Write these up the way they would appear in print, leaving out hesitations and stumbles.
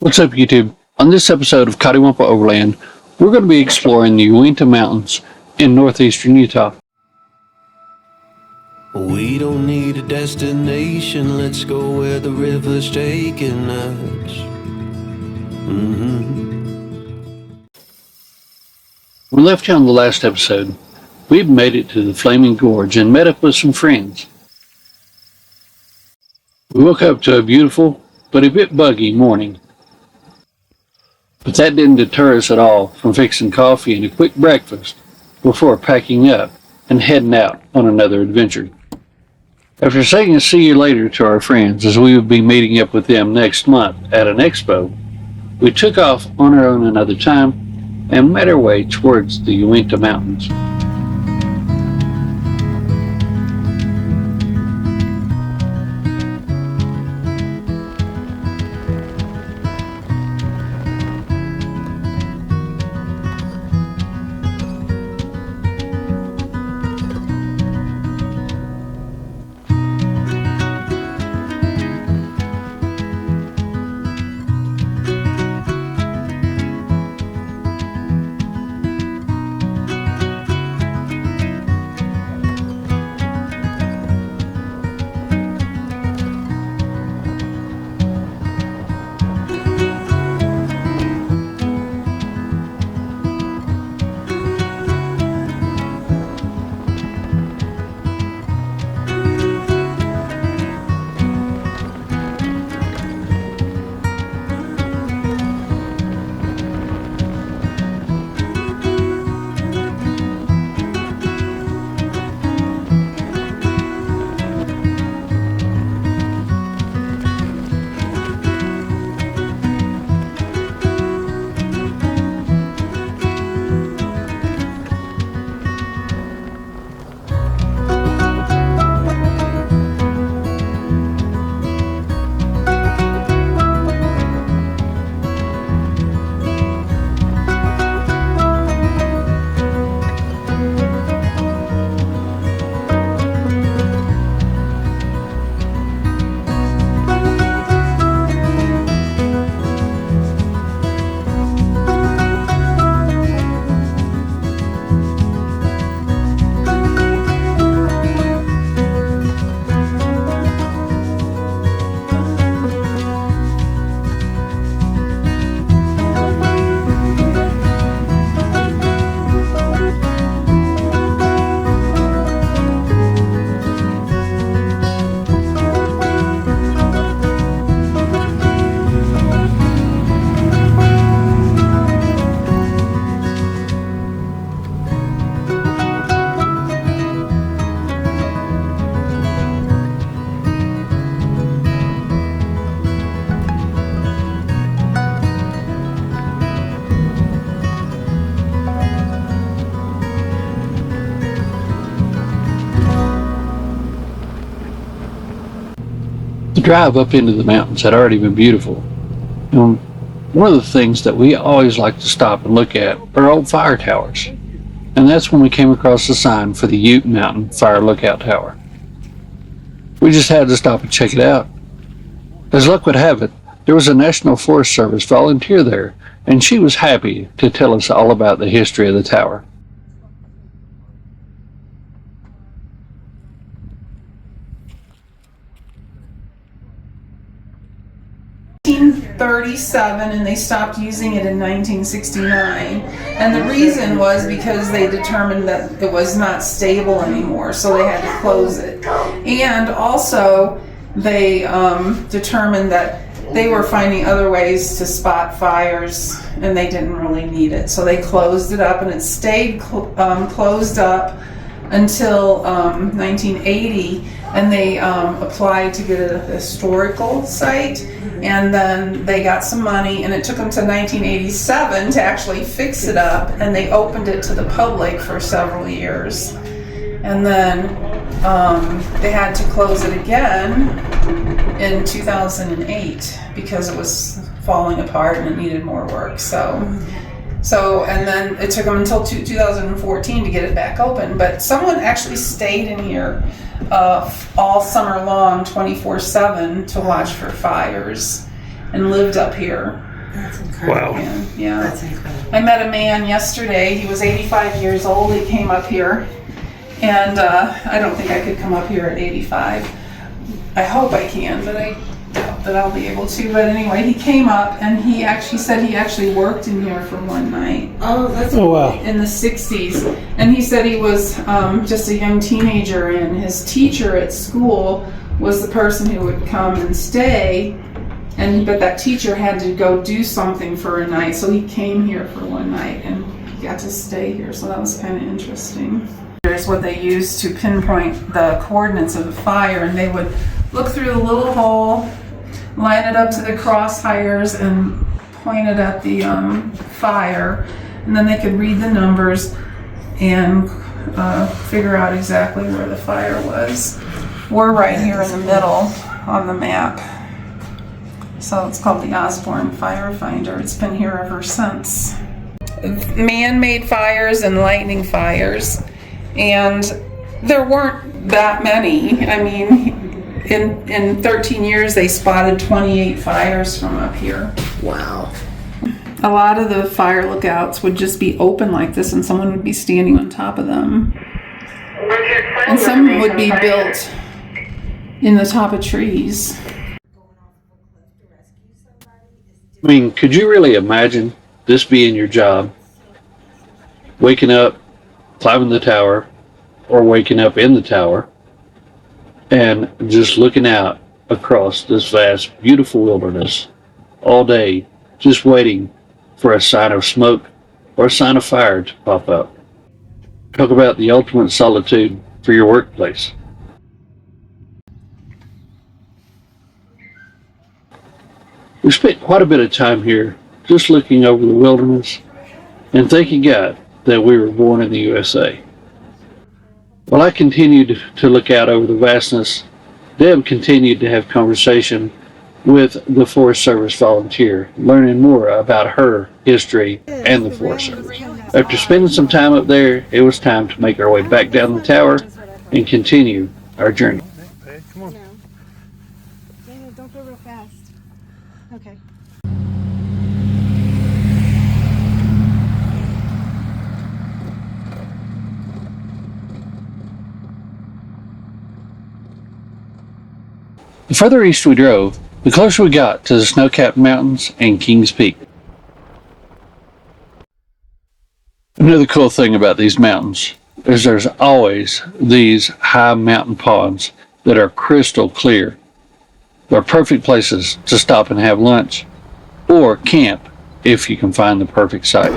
What's up, YouTube? On this episode of Coddiwomple Overland, we're going to be exploring the Uinta Mountains in northeastern Utah. We don't need a destination, let's go where the river's taking us. We left you on the last episode. We'd made it to the Flaming Gorge and met up with some friends. We woke up to a beautiful, but a bit buggy morning. But that didn't deter us at all from fixing coffee and a quick breakfast before packing up and heading out on another adventure. After saying see you later to our friends as we would be meeting up with them next month at an expo, we took off on our own another time and made our way towards the Uinta Mountains. The drive up into the mountains had already been beautiful. And one of the things that we always like to stop and look at are old fire towers. And that's when we came across the sign for the Uinta Mountain Fire Lookout Tower. We just had to stop and check it out. As luck would have it, there was a National Forest Service volunteer there, and she was happy to tell us all about the history of the tower. And they stopped using it in 1969, and the reason was because they determined that it was not stable anymore, so they had to close it. And also they determined that they were finding other ways to spot fires and they didn't really need it, so they closed it up, and it stayed closed up until 1980, and they applied to get a historical site, and then they got some money, and it took them to 1987 to actually fix it up, and they opened it to the public for several years, and then they had to close it again in 2008 because it was falling apart and it needed more work. So, and then it took them until 2014 to get it back open. But someone actually stayed in here all summer long, 24/7, to watch for fires, and lived up here. That's incredible. Wow. And, yeah. That's incredible. I met a man yesterday. He was 85 years old. He came up here, and I don't think I could come up here at 85. I hope I can, but I doubt that I'll be able to. But anyway, he came up, and he actually said he actually worked in here for one night. Oh, that's Oh, wow. In the 60s. And he said he was just a young teenager, and his teacher at school was the person who would come and stay. But that teacher had to go do something for a night, so he came here for one night and he got to stay here. So that was kind of interesting. Here's what they used to pinpoint the coordinates of the fire, and they would look through the little hole, line it up to the crosshairs, and point it at the fire, and then they could read the numbers and figure out exactly where the fire was. We're right here in the middle on the map. So it's called the Osborne Fire Finder. It's been here ever since. Man-made fires and lightning fires, and there weren't that many. I mean, in 13 years they spotted 28 fires from up here. wow. A lot of the fire lookouts would just be open like this, and someone would be standing on top of them. And some would be built in the top of trees. I mean, could you really imagine this being your job? Waking up, climbing the tower, or waking up in the tower, and just looking out across this vast, beautiful wilderness all day, just waiting for a sign of smoke or a sign of fire to pop up. Talk about the ultimate solitude for your workplace. We spent quite a bit of time here just looking over the wilderness and thanking God that we were born in the USA. While I continued to look out over the vastness, Deb continued to have conversation with the Forest Service volunteer, learning more about her history and the Forest Service. After spending some time up there, it was time to make our way back down the tower and continue our journey. Come on. No. Daniel, don't go real fast. Okay. The further east we drove, the closer we got to the snow-capped mountains and Kings Peak. Another cool thing about these mountains is there's always these high mountain ponds that are crystal clear. They're perfect places to stop and have lunch or camp if you can find the perfect site.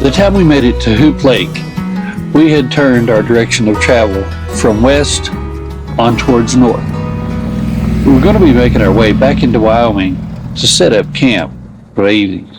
the time we made it to Hoop Lake, we had turned our direction of travel from west on towards north. We were going to be making our way back into Wyoming to set up camp for the evening.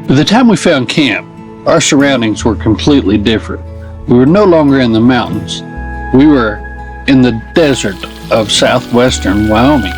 By the time we found camp, our surroundings were completely different. We were no longer in the mountains. We were in the desert of southwestern Wyoming.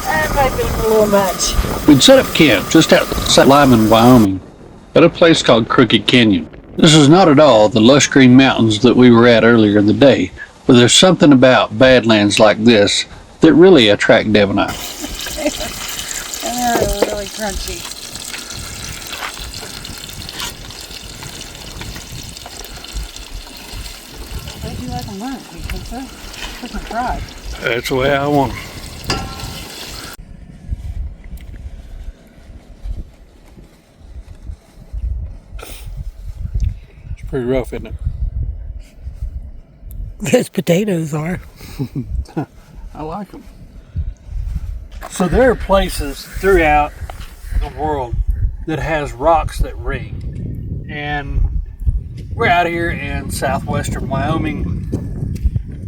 That might be a little much. We'd set up camp just outside Lyman, Wyoming, at a place called Crooked Canyon. This is not at all the lush green mountains that we were at earlier in the day, but there's something about badlands like this that really attract Deb and I. And they're really crunchy. How do you like them burnt, Lisa? Put some fried. That's the way I want them. It's pretty rough, isn't it? Those potatoes are. I like them. So there are places throughout the world that has rocks that ring. And we're out here in southwestern Wyoming.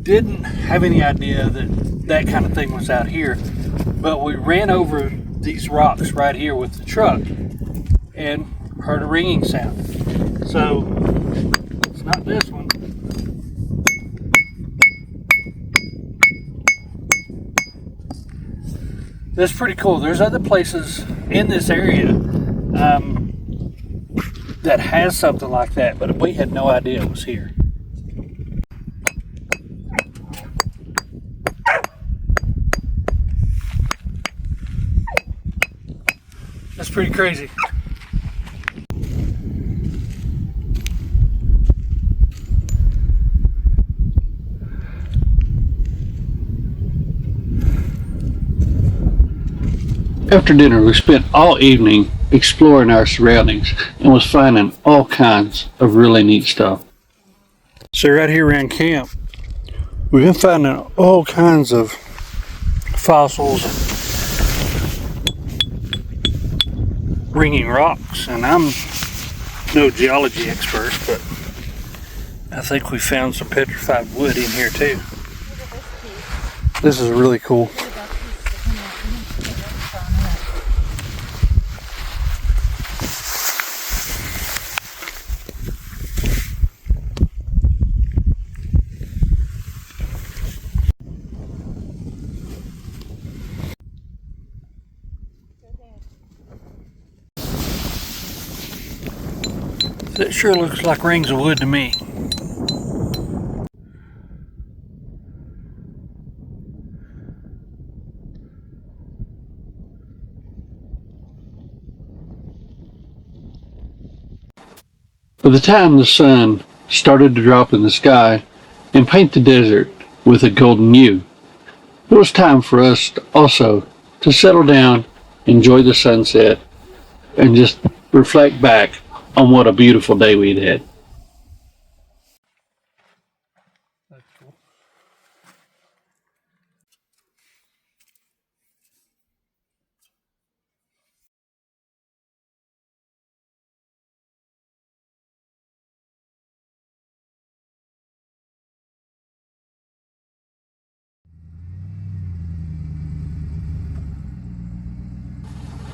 Didn't have any idea that that kind of thing was out here. But we ran over these rocks right here with the truck and heard a ringing sound. So it's not this one. That's pretty cool. There's other places in this area that has something like that, but we had no idea it was here. That's pretty crazy. After dinner, we spent all evening exploring our surroundings and was finding all kinds of really neat stuff. So right here around camp, we've been finding all kinds of fossils and ringing rocks, and I'm no geology expert, but I think we found some petrified wood in here too. This is really cool. That sure looks like rings of wood to me. By the time the sun started to drop in the sky and paint the desert with a golden hue, it was time for us also to settle down, enjoy the sunset, and just reflect back on what a beautiful day we'd had.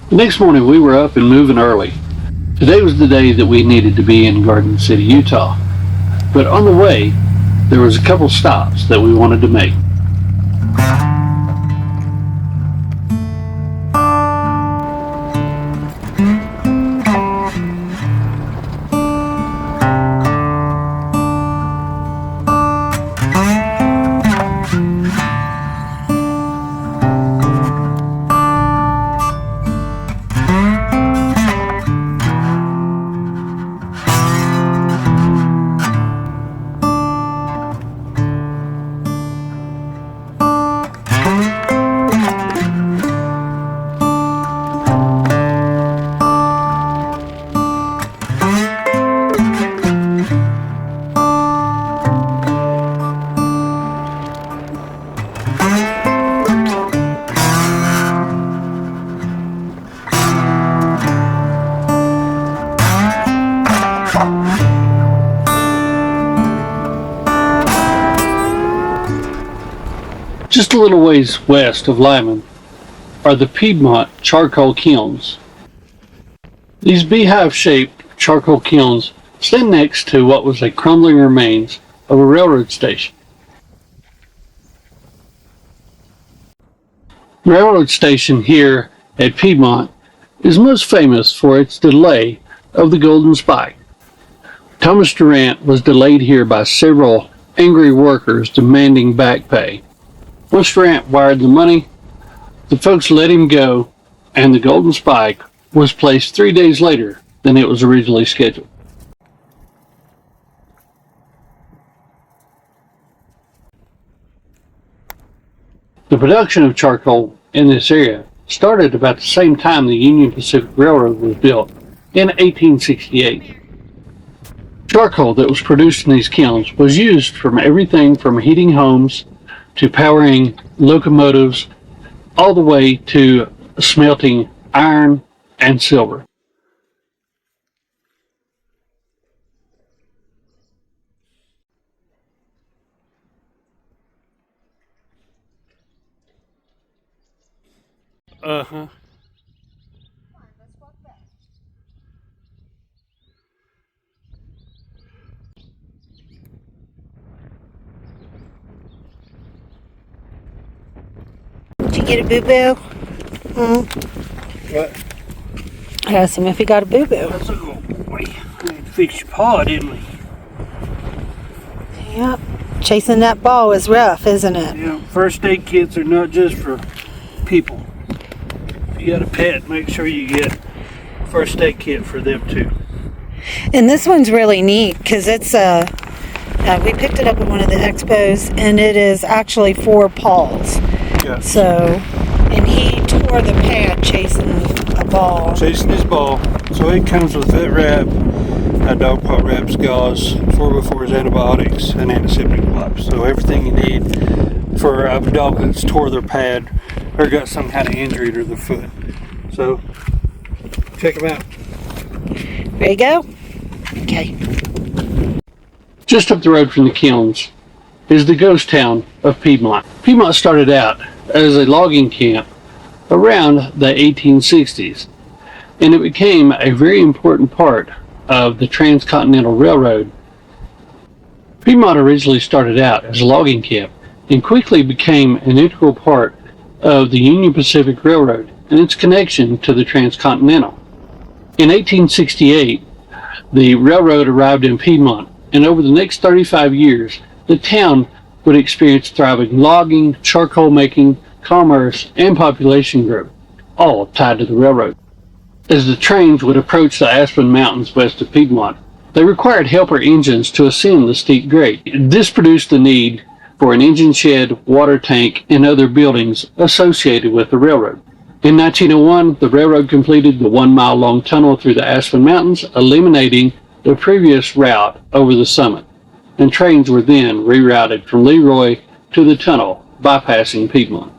The next morning we were up and moving early. Today was the day that we needed to be in Garden City, Utah. But on the way, there was a couple stops that we wanted to make. Just a little ways west of Lyman are the Piedmont charcoal kilns. These beehive-shaped charcoal kilns stand next to what was a crumbling remains of a railroad station. The railroad station here at Piedmont is most famous for its delay of the Golden Spike. Thomas Durant was delayed here by several angry workers demanding back pay. Once Durant wired the money, the folks let him go, and the Golden Spike was placed 3 days later than it was originally scheduled. The production of charcoal in this area started about the same time the Union Pacific Railroad was built in 1868. Charcoal that was produced in these kilns was used from everything from heating homes to powering locomotives, all the way to smelting iron and silver. get a boo-boo? What? I asked him if he got a boo-boo. That's a good boy. We need to fix your paw, didn't we? Yep. Chasing that ball is rough, isn't it? Yeah, first aid kits are not just for people. If you got a pet, make sure you get a first aid kit for them too. And this one's really neat because it's we picked it up at one of the expos, and it is actually for paws. Yeah. So, and he tore the pad chasing a ball. Chasing his ball. So it comes with vet wrap, dog paw wraps, gauze, 4x4's antibiotics, and antiseptic wipes. So everything you need for a dog that's tore their pad or got some kind of injury to their foot. So check them out. There you go. Okay. Just up the road from the kilns is the ghost town of Piedmont. Piedmont started out as a logging camp around the 1860s, and it became a very important part of the Transcontinental Railroad. Piedmont originally started out as a logging camp and quickly became an integral part of the Union Pacific Railroad and its connection to the Transcontinental. In 1868, the railroad arrived in Piedmont, and over the next 35 years, the town would experience thriving logging, charcoal making, commerce, and population growth, all tied to the railroad. As the trains would approach the Aspen Mountains west of Piedmont, they required helper engines to ascend the steep grade. This produced the need for an engine shed, water tank, and other buildings associated with the railroad. In 1901, the railroad completed the 1-mile-long tunnel through the Aspen Mountains, eliminating the previous route over the summit, and trains were then rerouted from Leroy to the tunnel, bypassing Piedmont.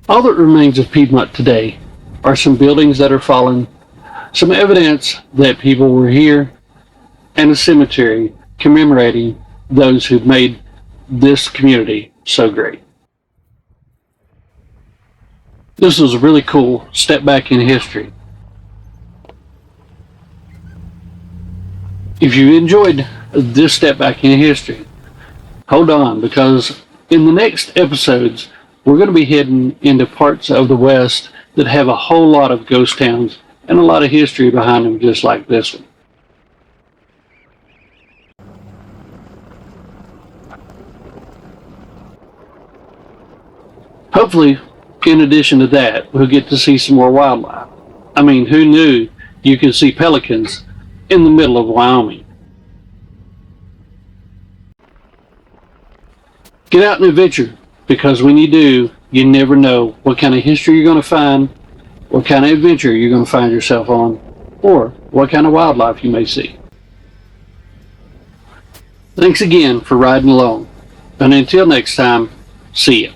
All that remains of Piedmont today are some buildings that are fallen, some evidence that people were here, and a cemetery commemorating those who've made this community so great. This was a really cool step back in history. If you enjoyed this step back in history, hold on, because in the next episodes, we're going to be heading into parts of the West that have a whole lot of ghost towns and a lot of history behind them, just like this one. Hopefully, in addition to that, we'll get to see some more wildlife. I mean, who knew you could see pelicans in the middle of Wyoming? Get out and adventure, because when you do, you never know what kind of history you're going to find, what kind of adventure you're going to find yourself on, or what kind of wildlife you may see. Thanks again for riding along. And until next time, see ya.